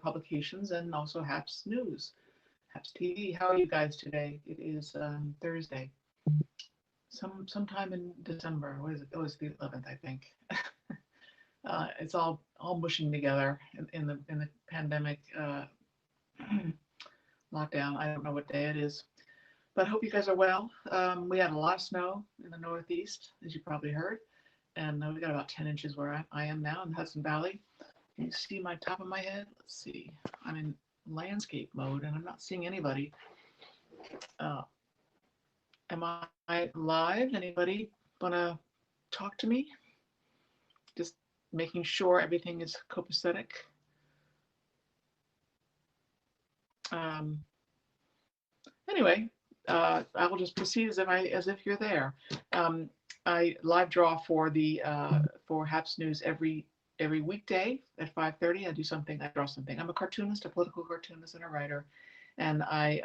publications and also HAPS News, HAPS TV. How are you guys today? It is Thursday, sometime in December. What is it? Oh, it's the 11th, I think. It's all mushing together in the pandemic lockdown. I don't know what day it is, but I hope you guys are well. We had a lot of snow in the Northeast, as you probably heard, and we got about 10 inches where I am now in the Hudson Valley. Can you see my top of my head? Let's see. I'm in landscape mode, and I'm not seeing anybody. Am I live? Anybody want to talk to me? Just making sure everything is copacetic. Anyway, I will just proceed as if you're there. I live draw for the for HAPS News every weekday at 5:30. I do something. I draw something. I'm a cartoonist, a political cartoonist, and a writer, and I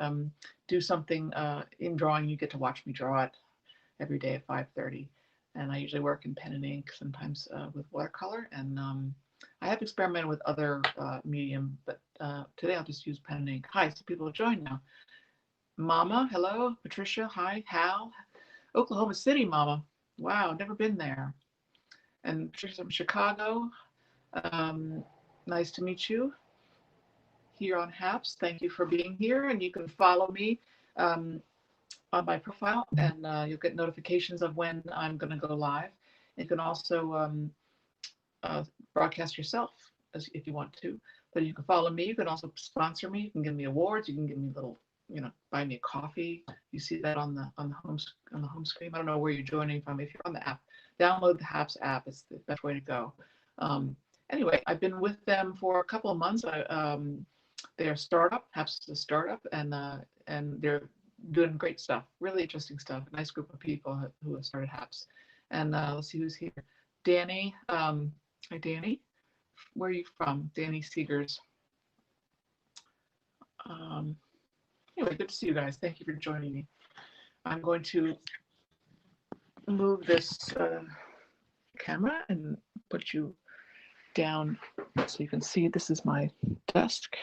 do something in drawing. You get to watch me draw it every day at 5:30. And I usually work in pen and ink, sometimes with watercolor. And I have experimented with other medium, but today I'll just use pen and ink. Hi, some people have joined now. Mama, hello. Patricia, hi. Hal. Oklahoma City, Mama. Wow, never been there. And Patricia from Chicago. Nice to meet you here on HAPS. Thank you for being here. And you can follow me on my profile, and you'll get notifications of when I'm going to go live. You can also broadcast yourself if you want to, but you can follow me. You can also sponsor me. You can give me awards. You can give me little, buy me a coffee. You see that on the home screen. I don't know where you're joining from. If you're on the app, download the HAPS app. It's the best way to go. Anyway, I've been with them for a couple of months. They're a startup. HAPS is a startup, and they're doing great stuff, really interesting stuff. A nice group of people who have started HAPS. And let's see who's here. Danny. Hi, Danny. Where are you from? Danny Seegers. Anyway, good to see you guys. Thank you for joining me. I'm going to move this camera and put you down so you can see. This is my desk.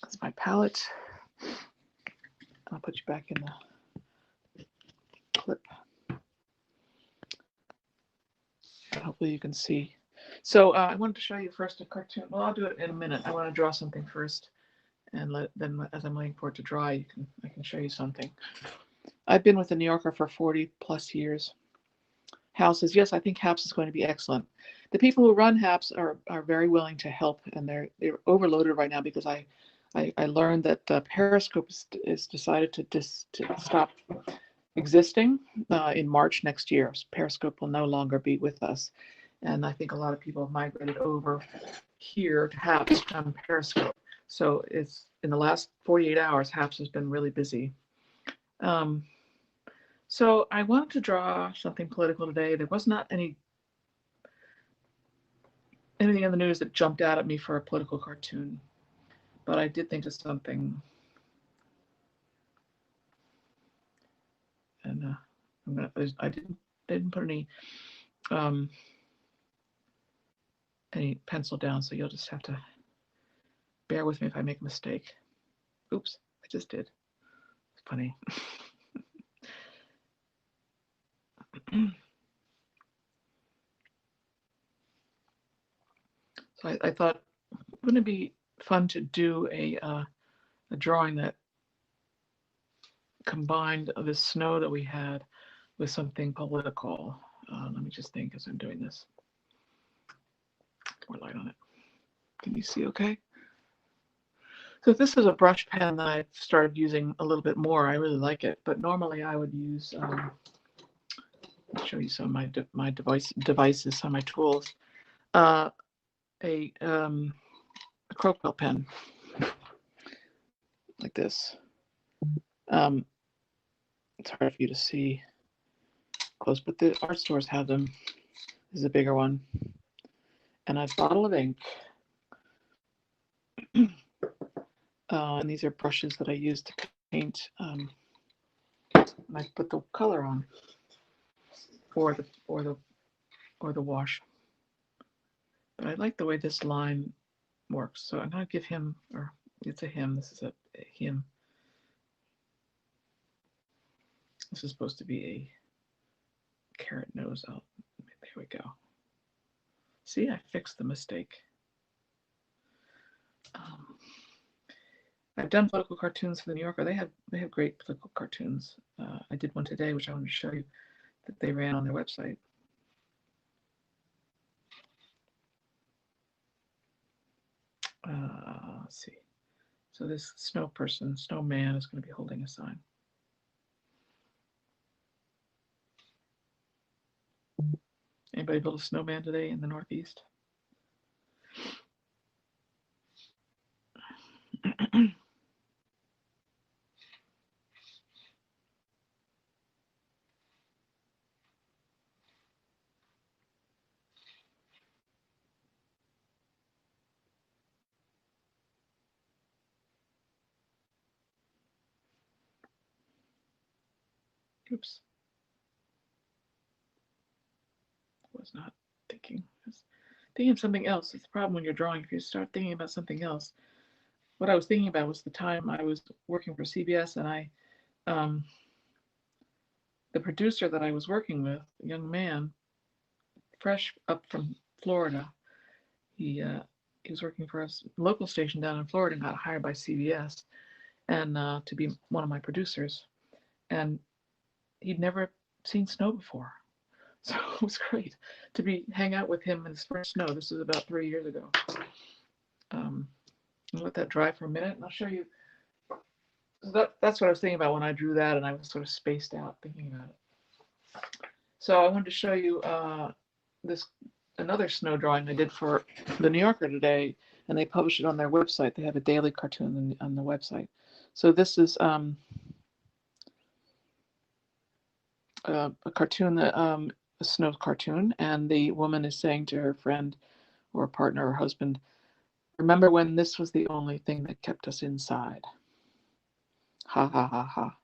That's my palette. I'll put you back in the clip. Hopefully you can see. So I wanted to show you first a cartoon. Well, I'll do it in a minute. I want to draw something first, and then as I'm waiting for it to dry, I can show you something. I've been with the New Yorker for 40 plus years. Hal says, yes, I think HAPS is going to be excellent. The people who run HAPS are very willing to help, and they're overloaded right now because I learned that Periscope is decided to stop existing in March next year. So Periscope will no longer be with us. And I think a lot of people have migrated over here to HAPS from Periscope. So it's in the last 48 hours, HAPS has been really busy. So I wanted to draw something political today. There was not anything in the news that jumped out at me for a political cartoon, but I did think of something. And I didn't put any pencil down, so you'll just have to bear with me if I make a mistake. Oops, I just did. It's funny. So I thought, wouldn't it be fun to do a drawing that combined the snow that we had with something political? Let me just think as I'm doing this. More light on it. Can you see okay? So this is a brush pen that I've started using a little bit more. I really like it, but normally I would use, I'll show you some of my devices, some of my tools. A Crocodile pen, like this. It's hard for you to see close, but the art stores have them. This is a bigger one. And a bottle of ink. And these are brushes that I use to paint. And I put the color on, or the wash. But I like the way this line works. So I'm going to give him, or it's a him, this is a him. This is supposed to be a carrot nose. Oh, there we go. See, I fixed the mistake. I've done political cartoons for the New Yorker. They have great political cartoons. I did one today, which I wanted to show you, that they ran on their website. Let's see. So this snowman is going to be holding a sign. Anybody build a snowman today in the Northeast? Oops. Was not thinking. I was thinking of something else. It's the problem when you're drawing. If you start thinking about something else, what I was thinking about was the time I was working for CBS, and the producer that I was working with, a young man, fresh up from Florida, he was working for a local station down in Florida and got hired by CBS and to be one of my producers. And he'd never seen snow before. So it was great to hang out with him in his first snow. This was about 3 years ago. I'll let that dry for a minute and I'll show you. That's what I was thinking about when I drew that, and I was sort of spaced out thinking about it. So I wanted to show you another snow drawing I did for the New Yorker today, and they publish it on their website. They have a daily cartoon on the website. So this is a cartoon, a snow cartoon, and the woman is saying to her friend or partner or husband, "Remember when this was the only thing that kept us inside?" Ha ha ha ha.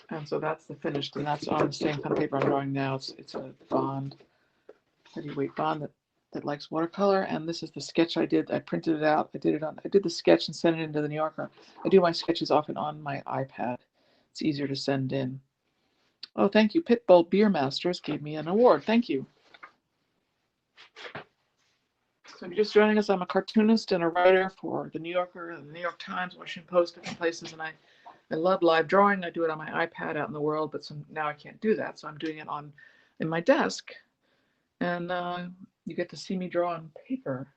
And so that's the finished, and that's on the same kind of paper I'm drawing now. It's a bond, heavyweight bond that likes watercolor. And this is the sketch I did. I printed it out. I did the sketch and sent it into the New Yorker. I do my sketches often on my iPad. It's easier to send in. Oh, thank you. Pitbull Beer Masters gave me an award. Thank you. So if you're just joining us, I'm a cartoonist and a writer for the New Yorker, the New York Times, Washington Post, different places, and I love live drawing. I do it on my iPad out in the world, but now I can't do that, so I'm doing it in my desk, and you get to see me draw on paper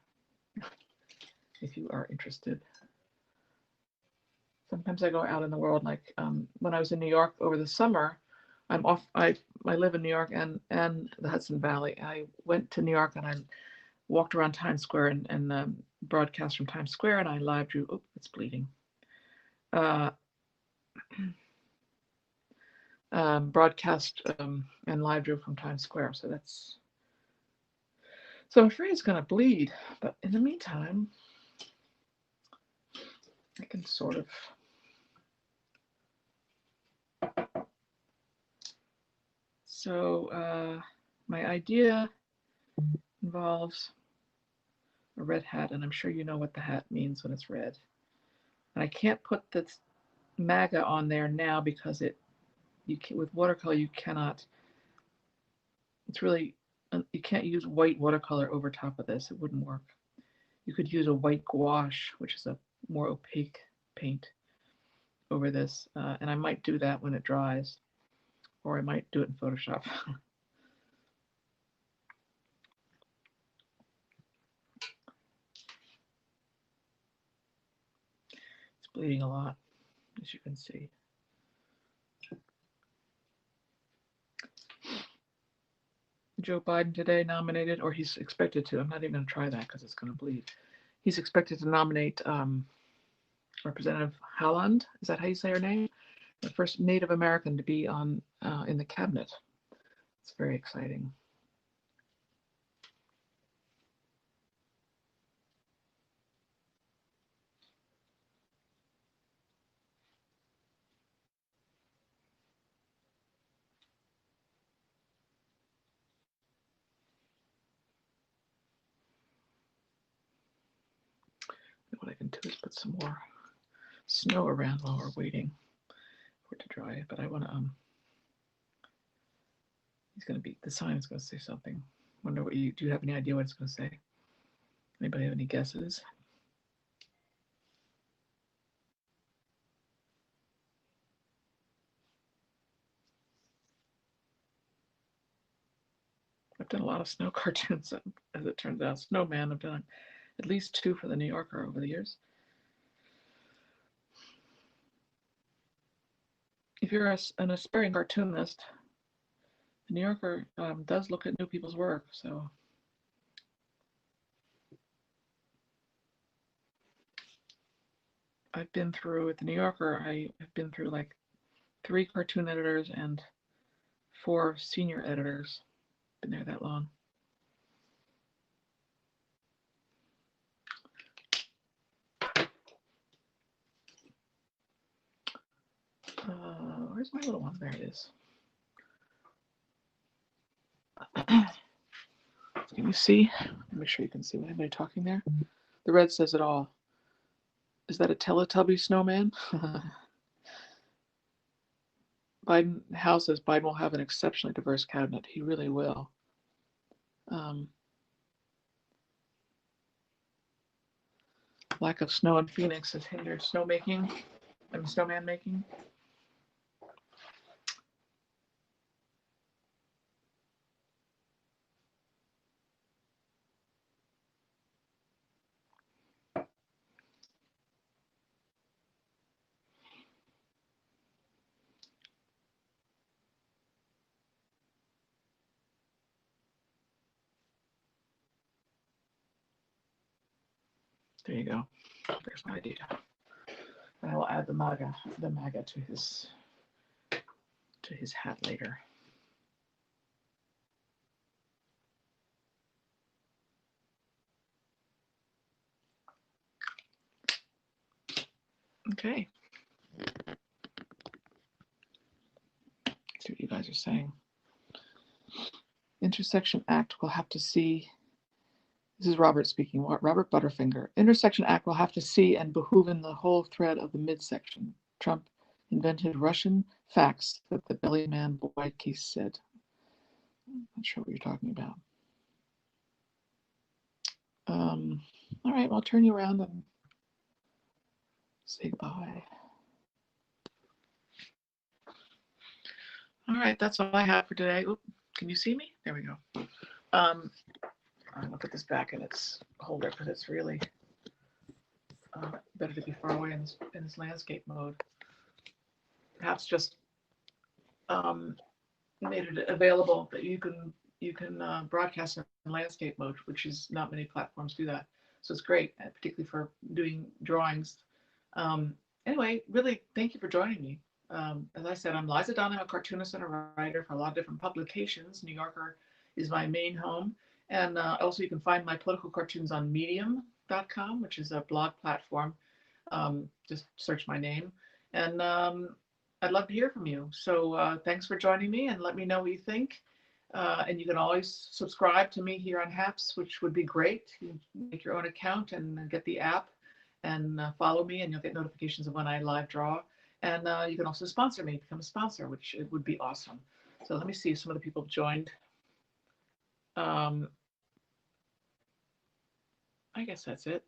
if you are interested. Sometimes I go out in the world, like when I was in New York over the summer. I'm off. I live in New York and the Hudson Valley. I went to New York and I walked around Times Square and broadcast from Times Square, and I live drew. Oh, it's bleeding. Broadcast and live drew from Times Square. So I'm afraid it's going to bleed, but in the meantime, I can sort of. So my idea involves a red hat, and I'm sure you know what the hat means when it's red. And I can't put the MAGA on there now because with watercolor you cannot. It's really, you can't use white watercolor over top of this. It wouldn't work. You could use a white gouache, which is a more opaque paint, over this, and I might do that when it dries, or I might do it in Photoshop. It's bleeding a lot, as you can see. Joe Biden today nominated, or he's expected to. I'm not even going to try that because it's going to bleed. He's expected to nominate Representative Haaland. Is that how you say her name? The first Native American to be in the cabinet. It's very exciting. going to do is put some more snow around while we're waiting for it to dry. But I want to, he's going to be, the sign is going to say something. Wonder what do you have any idea what it's going to say? Anybody have any guesses? I've done a lot of snow cartoons, as it turns out. Snowman, I've done at least 2 for the New Yorker over the years. If you're an aspiring cartoonist, the New Yorker does look at new people's work, so I've been through, at the New Yorker, I've been through like 3 cartoon editors and 4 senior editors. Been there that long. Where's my little one? There it is. Can you see? Make sure you can see. Anybody talking there? The red says it all. Is that a Teletubby snowman? Biden House says Biden will have an exceptionally diverse cabinet. He really will. Lack of snow in Phoenix has hindered snowman making. There you go. There's my idea. And I will add the MAGA to his hat later. Okay. Let's see what you guys are saying. Intersection Act will have to see. This is Robert speaking. Robert Butterfinger. Intersection Act will have to see and behoove in the whole thread of the midsection. Trump invented Russian facts that the belly man boy case said. I'm not sure what you're talking about. All right, I'll turn you around and say bye. All right, that's all I have for today. Oop, can you see me? There we go. I'm gonna put this back in its holder because it's really better to be far away in this landscape mode. Perhaps just made it available that you can broadcast in landscape mode, which is not many platforms do that. So it's great, particularly for doing drawings. Anyway, really, thank you for joining me. As I said, I'm Liza Draws. I'm a cartoonist and a writer for a lot of different publications. New Yorker is my main home. And also you can find my political cartoons on medium.com, which is a blog platform. Just search my name. And I'd love to hear from you. So thanks for joining me, and let me know what you think. And you can always subscribe to me here on HAPS, which would be great. You make your own account and get the app and follow me, and you'll get notifications of when I live draw. And you can also sponsor me, become a sponsor, which it would be awesome. So let me see if some of the people have joined. I guess that's it.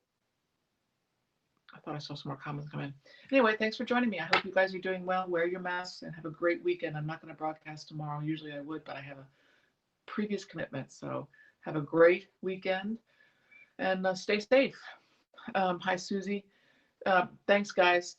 I thought I saw some more comments come in. Anyway, thanks for joining me. I hope you guys are doing well. Wear your masks and have a great weekend. I'm not going to broadcast tomorrow. Usually I would, but I have a previous commitment. So have a great weekend and stay safe. Hi, Susie. Thanks, guys. Take